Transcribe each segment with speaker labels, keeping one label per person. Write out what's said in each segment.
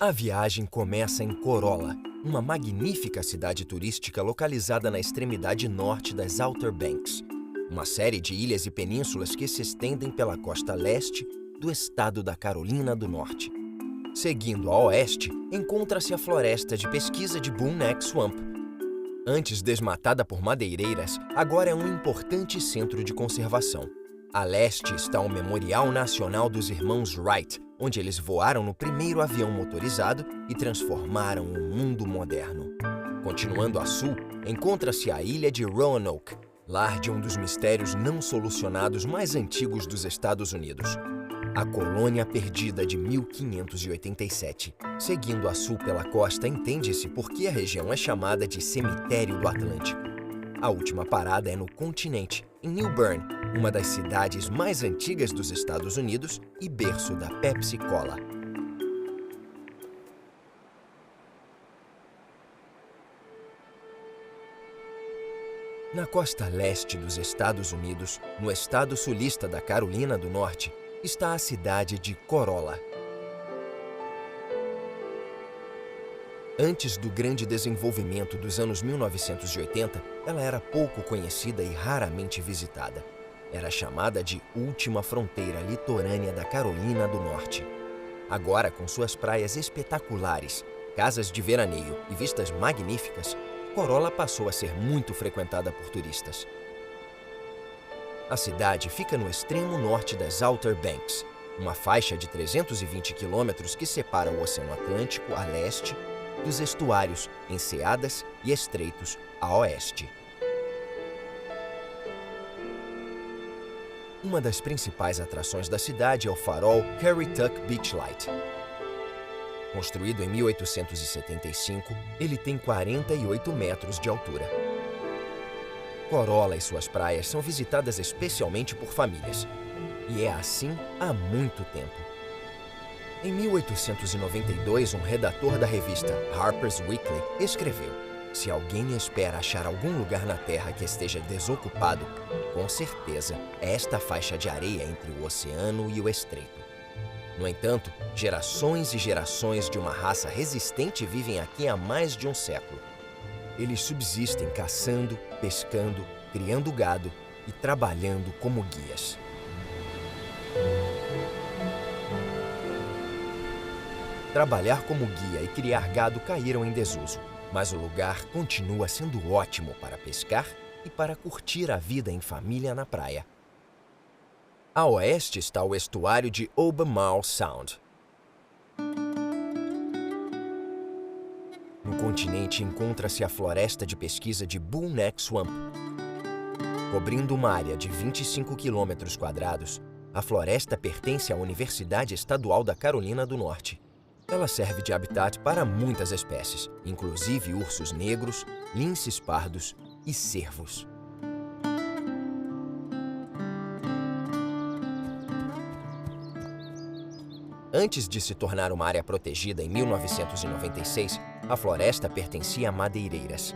Speaker 1: A viagem começa em Corolla, uma magnífica cidade turística localizada na extremidade norte das Outer Banks, uma série de ilhas e penínsulas que se estendem pela costa leste do estado da Carolina do Norte. Seguindo a oeste, encontra-se a floresta de pesquisa de Bull Neck Swamp. Antes desmatada por madeireiras, agora é um importante centro de conservação. A leste está o Memorial Nacional dos Irmãos Wright, onde eles voaram no primeiro avião motorizado e transformaram o mundo moderno. Continuando a sul, encontra-se a ilha de Roanoke, lar de um dos mistérios não solucionados mais antigos dos Estados Unidos, a Colônia Perdida de 1587. Seguindo a sul pela costa, entende-se por que a região é chamada de Cemitério do Atlântico. A última parada é no continente, em New Bern, uma das cidades mais antigas dos Estados Unidos e berço da Pepsi Cola. Na costa leste dos Estados Unidos, no estado sulista da Carolina do Norte, está a cidade de Corolla. Antes do grande desenvolvimento dos anos 1980, ela era pouco conhecida e raramente visitada. Era chamada de última fronteira litorânea da Carolina do Norte. Agora, com suas praias espetaculares, casas de veraneio e vistas magníficas, Corolla passou a ser muito frequentada por turistas. A cidade fica no extremo norte das Outer Banks, uma faixa de 320 quilômetros que separa o Oceano Atlântico a leste dos estuários, enseadas e estreitos a oeste. Uma das principais atrações da cidade é o farol Currituck Beach Light. Construído em 1875, ele tem 48 metros de altura. Corolla e suas praias são visitadas especialmente por famílias, e é assim há muito tempo. Em 1892, um redator da revista Harper's Weekly escreveu: "Se alguém espera achar algum lugar na Terra que esteja desocupado, com certeza é esta faixa de areia entre o oceano e o estreito." No entanto, gerações e gerações de uma raça resistente vivem aqui há mais de um século. Eles subsistem caçando, pescando, criando gado e trabalhando como guias. Trabalhar como guia e criar gado caíram em desuso, mas o lugar continua sendo ótimo para pescar e para curtir a vida em família na praia. A oeste está o estuário de Albemarle Sound. No continente encontra-se a floresta de pesquisa de Bull Neck Swamp. Cobrindo uma área de 25 km², a floresta pertence à Universidade Estadual da Carolina do Norte. Ela serve de habitat para muitas espécies, inclusive ursos negros, linces pardos e cervos. Antes de se tornar uma área protegida em 1996, a floresta pertencia a madeireiras.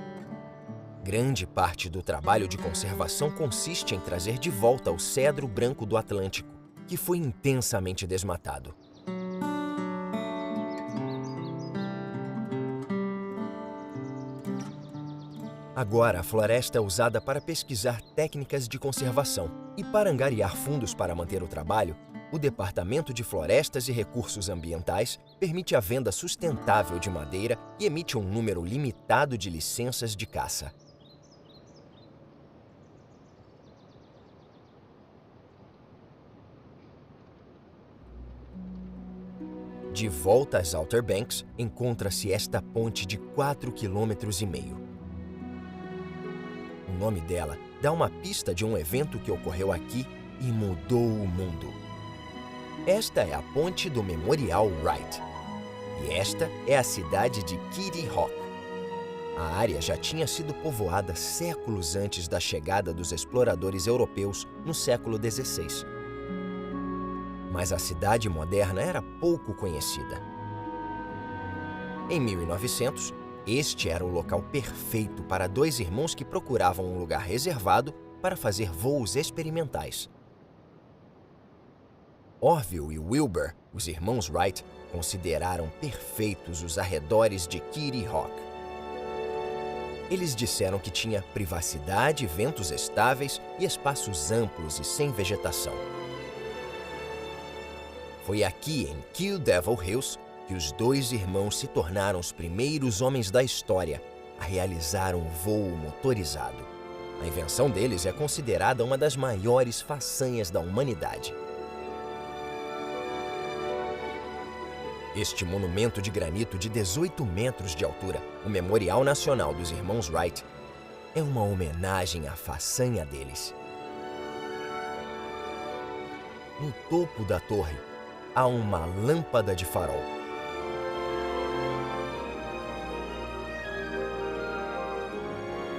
Speaker 1: Grande parte do trabalho de conservação consiste em trazer de volta o cedro branco do Atlântico, que foi intensamente desmatado. Agora, a floresta é usada para pesquisar técnicas de conservação e para angariar fundos para manter o trabalho, o Departamento de Florestas e Recursos Ambientais permite a venda sustentável de madeira e emite um número limitado de licenças de caça. De volta às Outer Banks, encontra-se esta ponte de 4,5 km. O nome dela dá uma pista de um evento que ocorreu aqui e mudou o mundo. Esta é a ponte do Memorial Wright. E esta é a cidade de Kitty Hawk. A área já tinha sido povoada séculos antes da chegada dos exploradores europeus no século XVI. Mas a cidade moderna era pouco conhecida. Em 1900, este era o local perfeito para dois irmãos que procuravam um lugar reservado para fazer voos experimentais. Orville e Wilbur, os irmãos Wright, consideraram perfeitos os arredores de Kitty Hawk. Eles disseram que tinha privacidade, ventos estáveis e espaços amplos e sem vegetação. Foi aqui, em Kill Devil Hills, que os dois irmãos se tornaram os primeiros homens da história a realizar um voo motorizado. A invenção deles é considerada uma das maiores façanhas da humanidade. Este monumento de granito de 18 metros de altura, o Memorial Nacional dos Irmãos Wright, é uma homenagem à façanha deles. No topo da torre, há uma lâmpada de farol.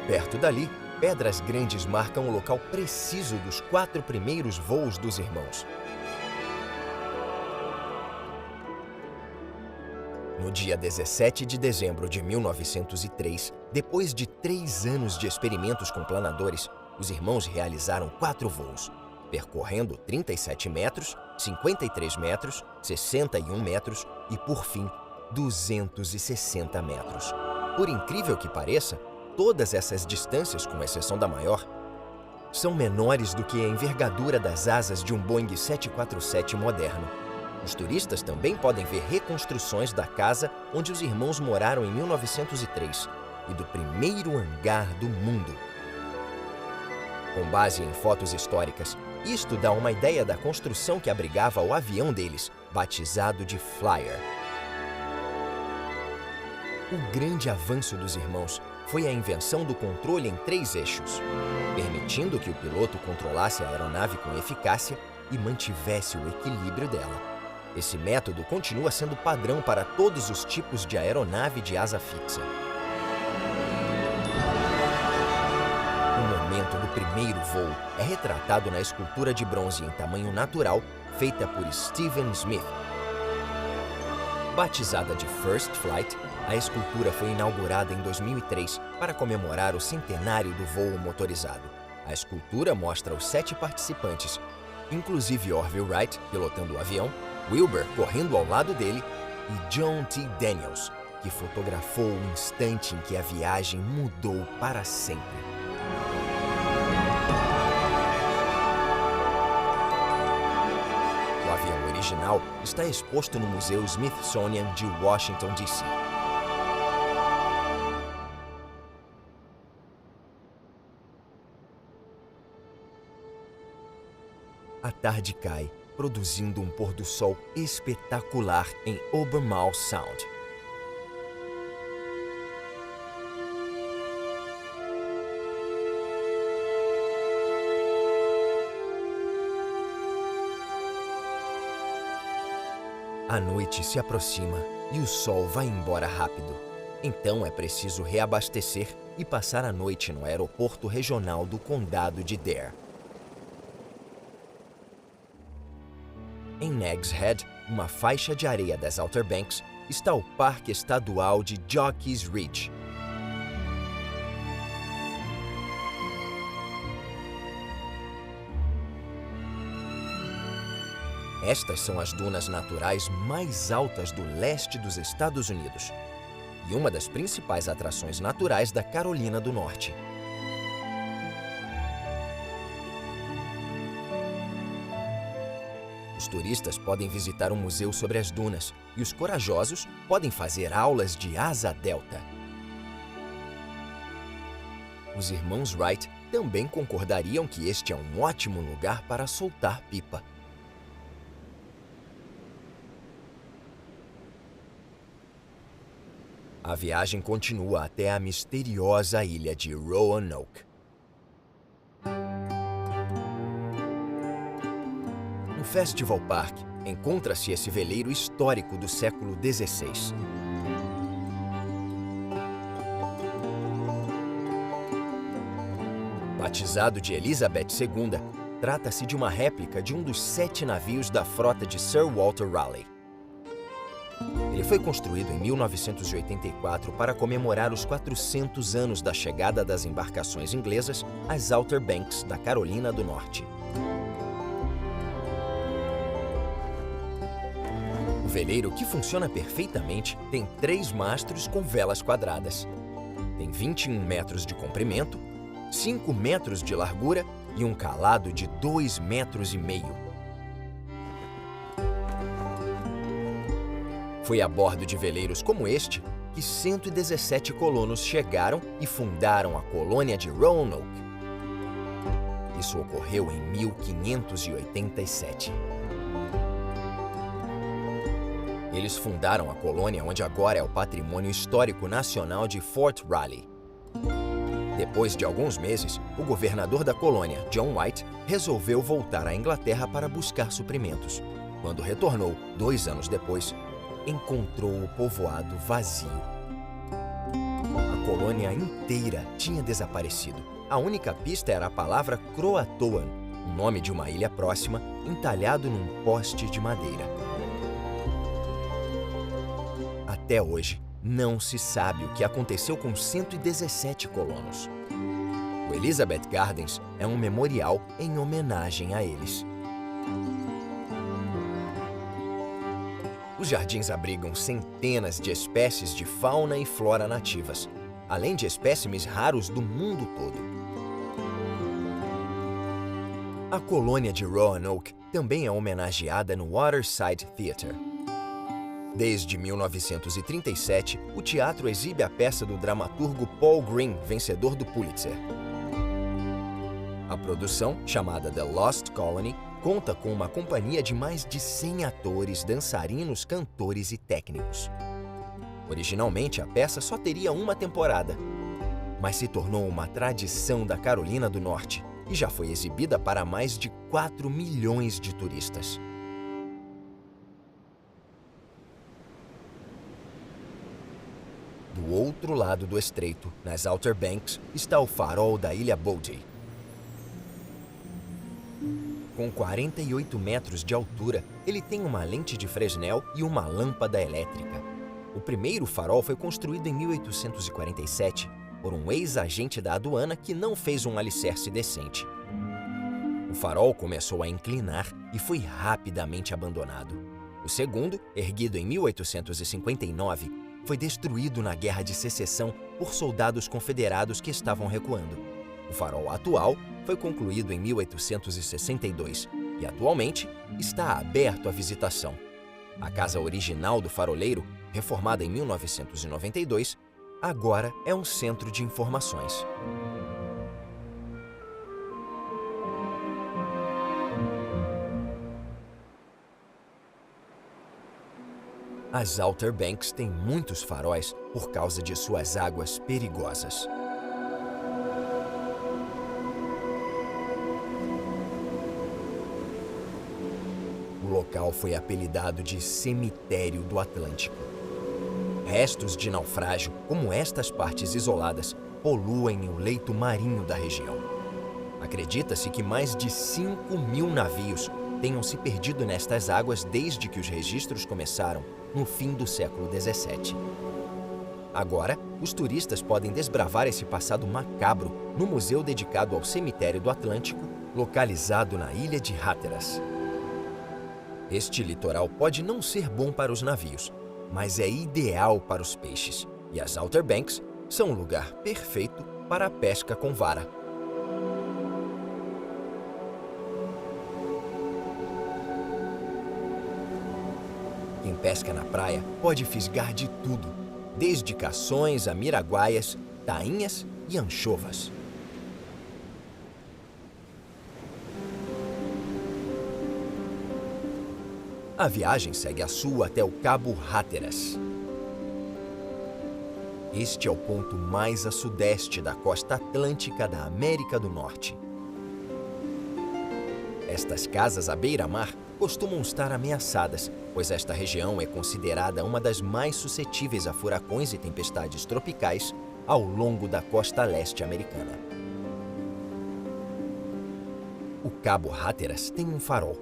Speaker 1: Perto dali, pedras grandes marcam o local preciso dos 4 primeiros voos dos irmãos. No dia 17 de dezembro de 1903, depois de 3 anos de experimentos com planadores, os irmãos realizaram 4 voos, percorrendo 37 metros, 53 metros, 61 metros e, por fim, 260 metros. Por incrível que pareça, todas essas distâncias, com exceção da maior, são menores do que a envergadura das asas de um Boeing 747 moderno. Os turistas também podem ver reconstruções da casa onde os irmãos moraram em 1903 e do primeiro hangar do mundo. Com base em fotos históricas, isto dá uma ideia da construção que abrigava o avião deles, batizado de Flyer. O grande avanço dos irmãos foi a invenção do controle em 3 eixos, permitindo que o piloto controlasse a aeronave com eficácia e mantivesse o equilíbrio dela. Esse método continua sendo padrão para todos os tipos de aeronave de asa fixa. O momento do primeiro voo é retratado na escultura de bronze em tamanho natural feita por Stephen Smith. Batizada de First Flight, a escultura foi inaugurada em 2003 para comemorar o centenário do voo motorizado. A escultura mostra os 7 participantes, inclusive Orville Wright pilotando o avião, Wilbur correndo ao lado dele e John T. Daniels, que fotografou o instante em que a viagem mudou para sempre. O avião original está exposto no Museu Smithsonian de Washington, D.C. A tarde cai, produzindo um pôr-do-sol espetacular em Albemarle Sound. A noite se aproxima e o sol vai embora rápido. Então é preciso reabastecer e passar a noite no aeroporto regional do condado de Dare. Em Nags Head, uma faixa de areia das Outer Banks, está o Parque Estadual de Jockey's Ridge. Estas são as dunas naturais mais altas do leste dos Estados Unidos e uma das principais atrações naturais da Carolina do Norte. Os turistas podem visitar um museu sobre as dunas e os corajosos podem fazer aulas de asa delta. Os irmãos Wright também concordariam que este é um ótimo lugar para soltar pipa. A viagem continua até a misteriosa ilha de Roanoke. No Festival Park, encontra-se esse veleiro histórico do século XVI. Batizado de Elizabeth II, trata-se de uma réplica de um dos 7 navios da frota de Sir Walter Raleigh. Ele foi construído em 1984 para comemorar os 400 anos da chegada das embarcações inglesas às Outer Banks da Carolina do Norte. O veleiro, que funciona perfeitamente, tem 3 mastros com velas quadradas. Tem 21 metros de comprimento, 5 metros de largura e um calado de 2,5 metros. Foi a bordo de veleiros como este que 117 colonos chegaram e fundaram a colônia de Roanoke. Isso ocorreu em 1587. Eles fundaram a colônia onde agora é o Patrimônio Histórico Nacional de Fort Riley. Depois de alguns meses, o governador da colônia, John White, resolveu voltar à Inglaterra para buscar suprimentos. Quando retornou, 2 anos depois, encontrou o povoado vazio. A colônia inteira tinha desaparecido. A única pista era a palavra Croatoan, o nome de uma ilha próxima, entalhado num poste de madeira. Até hoje, não se sabe o que aconteceu com 117 colonos. O Elizabeth Gardens é um memorial em homenagem a eles. Os jardins abrigam centenas de espécies de fauna e flora nativas, além de espécimes raros do mundo todo. A colônia de Roanoke também é homenageada no Waterside Theatre. Desde 1937, o teatro exibe a peça do dramaturgo Paul Green, vencedor do Pulitzer. A produção, chamada The Lost Colony, conta com uma companhia de mais de 100 atores, dançarinos, cantores e técnicos. Originalmente, a peça só teria uma temporada, mas se tornou uma tradição da Carolina do Norte e já foi exibida para mais de 4 milhões de turistas. Do outro lado do estreito, nas Outer Banks, está o farol da Ilha Bodie. Com 48 metros de altura, ele tem uma lente de Fresnel e uma lâmpada elétrica. O primeiro farol foi construído em 1847 por um ex-agente da aduana que não fez um alicerce decente. O farol começou a inclinar e foi rapidamente abandonado. O segundo, erguido em 1859, foi destruído na Guerra de Secessão por soldados confederados que estavam recuando. O farol atual foi concluído em 1862 e atualmente está aberto à visitação. A casa original do faroleiro, reformada em 1992, agora é um centro de informações. As Outer Banks têm muitos faróis por causa de suas águas perigosas. O local foi apelidado de Cemitério do Atlântico. Restos de naufrágio, como estas partes isoladas, poluem o leito marinho da região. Acredita-se que mais de 5.000 navios tenham se perdido nestas águas desde que os registros começaram no fim do século XVII. Agora, os turistas podem desbravar esse passado macabro no museu dedicado ao Cemitério do Atlântico, localizado na ilha de Hatteras. Este litoral pode não ser bom para os navios, mas é ideal para os peixes, e as Outer Banks são um lugar perfeito para a pesca com vara. Quem pesca na praia pode fisgar de tudo, desde cações a miraguaias, tainhas e anchovas. A viagem segue a sul até o Cabo Hatteras. Este é o ponto mais a sudeste da costa atlântica da América do Norte. Estas casas à beira-mar costumam estar ameaçadas, pois esta região é considerada uma das mais suscetíveis a furacões e tempestades tropicais ao longo da costa leste americana. O Cabo Hatteras tem um farol.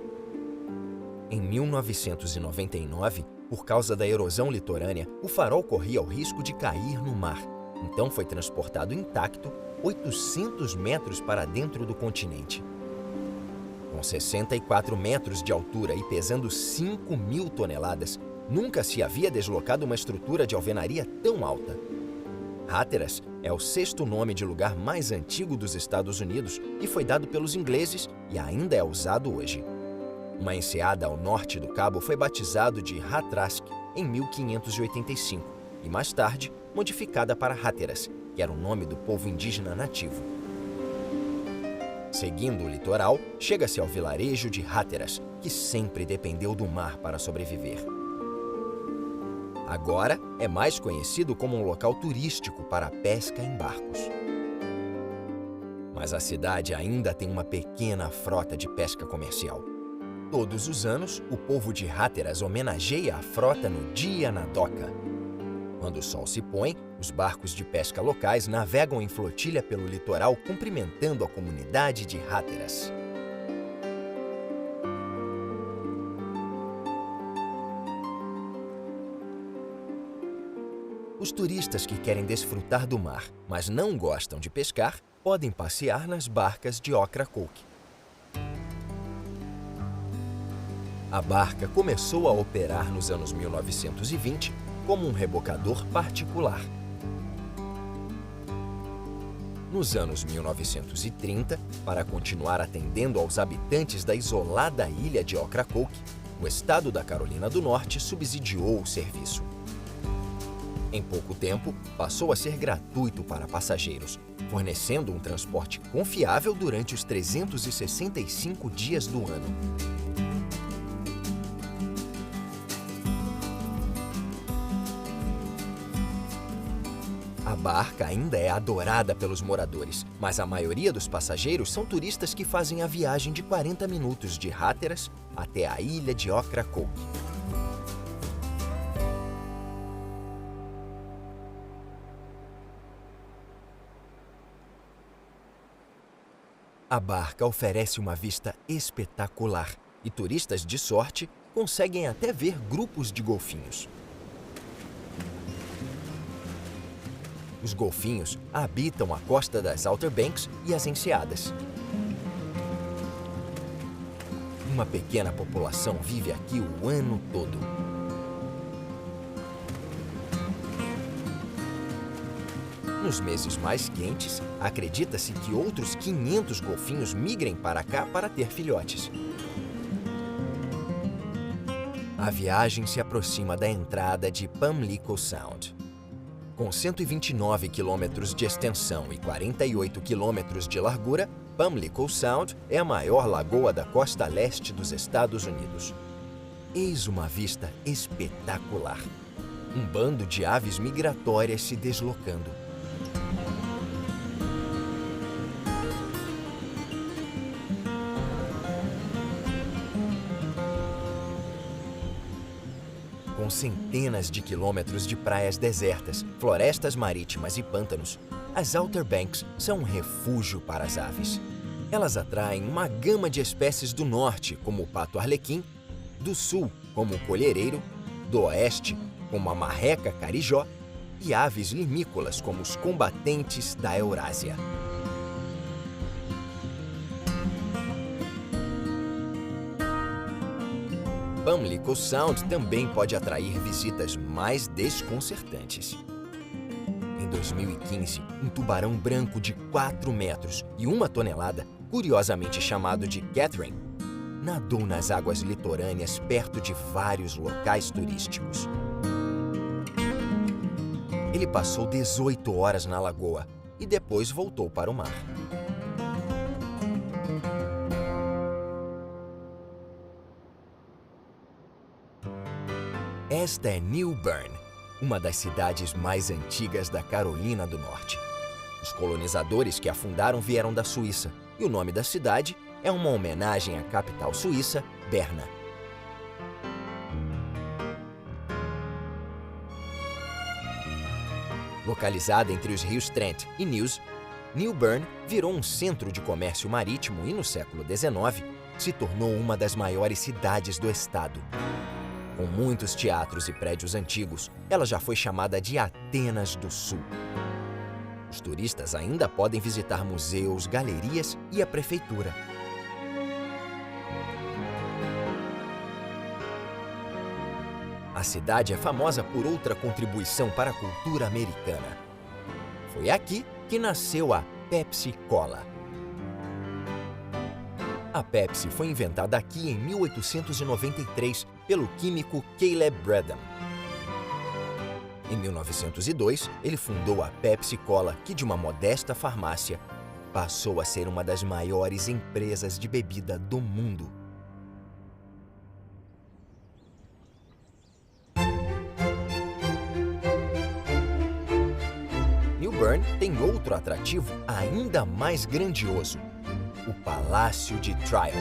Speaker 1: Em 1999, por causa da erosão litorânea, o farol corria o risco de cair no mar. Então foi transportado intacto 800 metros para dentro do continente. Com 64 metros de altura e pesando 5.000 toneladas, Nunca se havia deslocado uma estrutura de alvenaria tão alta. Hatteras é o sexto nome de lugar mais antigo dos Estados Unidos e foi dado pelos ingleses e ainda é usado hoje. Uma enseada ao norte do cabo foi batizado de Hatrask em 1585 e, mais tarde, modificada para Hatteras, que era o nome do povo indígena nativo. Seguindo o litoral, chega-se ao vilarejo de Hatteras, que sempre dependeu do mar para sobreviver. Agora é mais conhecido como um local turístico para a pesca em barcos. Mas a cidade ainda tem uma pequena frota de pesca comercial. Todos os anos, o povo de Hatteras homenageia a frota no Dia na Doca. Quando o sol se põe, os barcos de pesca locais navegam em flotilha pelo litoral cumprimentando a comunidade de Hatteras. Os turistas que querem desfrutar do mar, mas não gostam de pescar, podem passear nas barcas de Ocracoke. A barca começou a operar nos anos 1920 como um rebocador particular. Nos anos 1930, para continuar atendendo aos habitantes da isolada ilha de Ocracoke, o estado da Carolina do Norte subsidiou o serviço. Em pouco tempo, passou a ser gratuito para passageiros, fornecendo um transporte confiável durante os 365 dias do ano. A barca ainda é adorada pelos moradores, mas a maioria dos passageiros são turistas que fazem a viagem de 40 minutos de Hatteras até a ilha de Ocracoke. A barca oferece uma vista espetacular e turistas de sorte conseguem até ver grupos de golfinhos. Os golfinhos habitam a costa das Outer Banks e as enseadas. Uma pequena população vive aqui o ano todo. Nos meses mais quentes, acredita-se que outros 500 golfinhos migrem para cá para ter filhotes. A viagem se aproxima da entrada de Pamlico Sound. Com 129 quilômetros de extensão e 48 quilômetros de largura, Pamlico Sound é a maior lagoa da costa leste dos Estados Unidos. Eis uma vista espetacular. Um bando de aves migratórias se deslocando. Com centenas de quilômetros de praias desertas, florestas marítimas e pântanos, as Outer Banks são um refúgio para as aves. Elas atraem uma gama de espécies do norte, como o pato-arlequim, do sul, como o colhereiro, do oeste, como a marreca carijó, e aves limícolas, como os combatentes da Eurásia. Pamlico Sound também pode atrair visitas mais desconcertantes. Em 2015, um tubarão branco de 4 metros e 1 tonelada, curiosamente chamado de Catherine, nadou nas águas litorâneas perto de vários locais turísticos. Ele passou 18 horas na lagoa e depois voltou para o mar. Esta é New Bern, uma das cidades mais antigas da Carolina do Norte. Os colonizadores que a fundaram vieram da Suíça, e o nome da cidade é uma homenagem à capital suíça, Berna. Localizada entre os rios Trent e Neuse, New Bern virou um centro de comércio marítimo e, no século XIX, se tornou uma das maiores cidades do estado. Com muitos teatros e prédios antigos, ela já foi chamada de Atenas do Sul. Os turistas ainda podem visitar museus, galerias e a prefeitura. A cidade é famosa por outra contribuição para a cultura americana. Foi aqui que nasceu a Pepsi Cola. A Pepsi foi inventada aqui em 1893 pelo químico Caleb Bredon. Em 1902, ele fundou a Pepsi Cola, que de uma modesta farmácia passou a ser uma das maiores empresas de bebida do mundo. New Bern tem outro atrativo ainda mais grandioso: o Palácio de Tryon.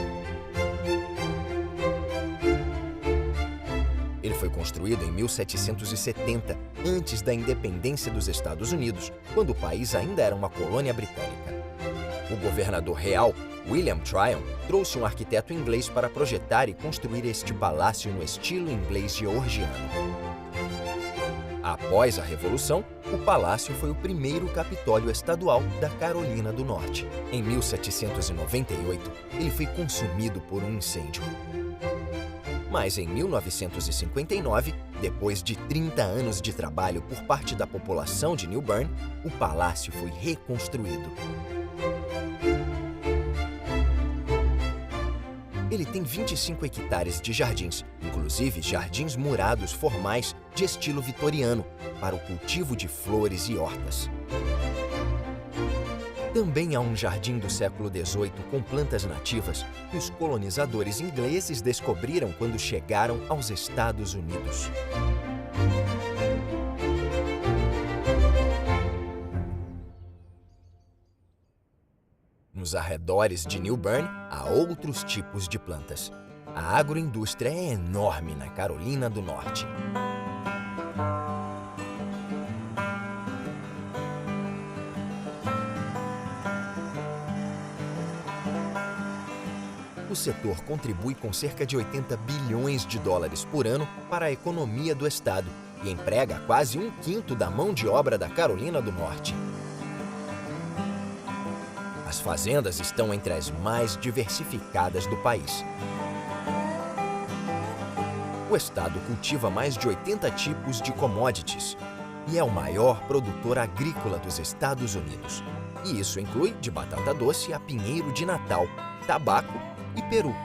Speaker 1: Ele foi construído em 1770, antes da independência dos Estados Unidos, quando o país ainda era uma colônia britânica. O governador real, William Tryon, trouxe um arquiteto inglês para projetar e construir este palácio no estilo inglês georgiano. Após a Revolução, o palácio foi o primeiro Capitólio estadual da Carolina do Norte. Em 1798, ele foi consumido por um incêndio. Mas em 1959, depois de 30 anos de trabalho por parte da população de New Bern, o palácio foi reconstruído. Ele tem 25 hectares de jardins, inclusive jardins murados formais de estilo vitoriano, para o cultivo de flores e hortas. Também há um jardim do século XVIII com plantas nativas que os colonizadores ingleses descobriram quando chegaram aos Estados Unidos. Nos arredores de New Bern, há outros tipos de plantas. A agroindústria é enorme na Carolina do Norte. O setor contribui com cerca de 80 bilhões de dólares por ano para a economia do estado e emprega quase um quinto da mão de obra da Carolina do Norte. As fazendas estão entre as mais diversificadas do país. O estado cultiva mais de 80 tipos de commodities e é o maior produtor agrícola dos Estados Unidos. E isso inclui de batata doce a pinheiro de Natal, tabaco e peru.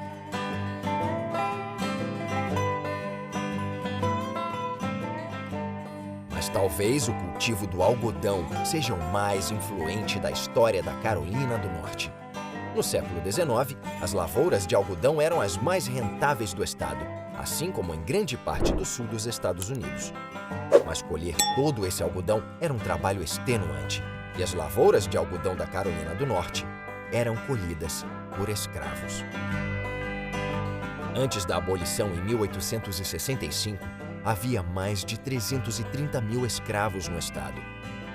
Speaker 1: Mas talvez o cultivo do algodão seja o mais influente da história da Carolina do Norte. No século XIX, as lavouras de algodão eram as mais rentáveis do estado, assim como em grande parte do sul dos Estados Unidos. Mas colher todo esse algodão era um trabalho extenuante, e as lavouras de algodão da Carolina do Norte eram colhidas por escravos. Antes da abolição em 1865, havia mais de 330 mil escravos no estado,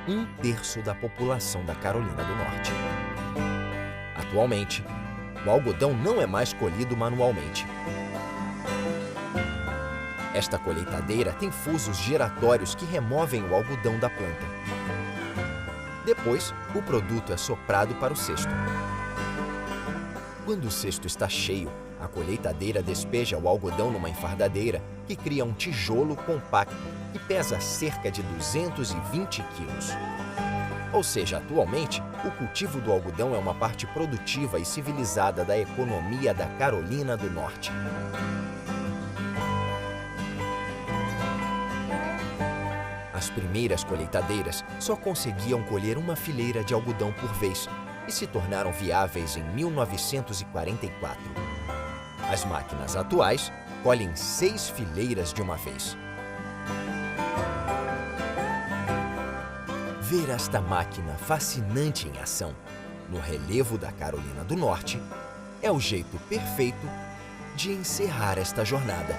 Speaker 1: um terço da população da Carolina do Norte. Atualmente, o algodão não é mais colhido manualmente. Esta colheitadeira tem fusos giratórios que removem o algodão da planta. Depois, o produto é soprado para o cesto. Quando o cesto está cheio, a colheitadeira despeja o algodão numa enfardadeira que cria um tijolo compacto que pesa cerca de 220 quilos. Ou seja, atualmente, o cultivo do algodão é uma parte produtiva e civilizada da economia da Carolina do Norte. As primeiras colheitadeiras só conseguiam colher uma fileira de algodão por vez e se tornaram viáveis em 1944. As máquinas atuais colhem 6 fileiras de uma vez. Ver esta máquina fascinante em ação, no relevo da Carolina do Norte, é o jeito perfeito de encerrar esta jornada.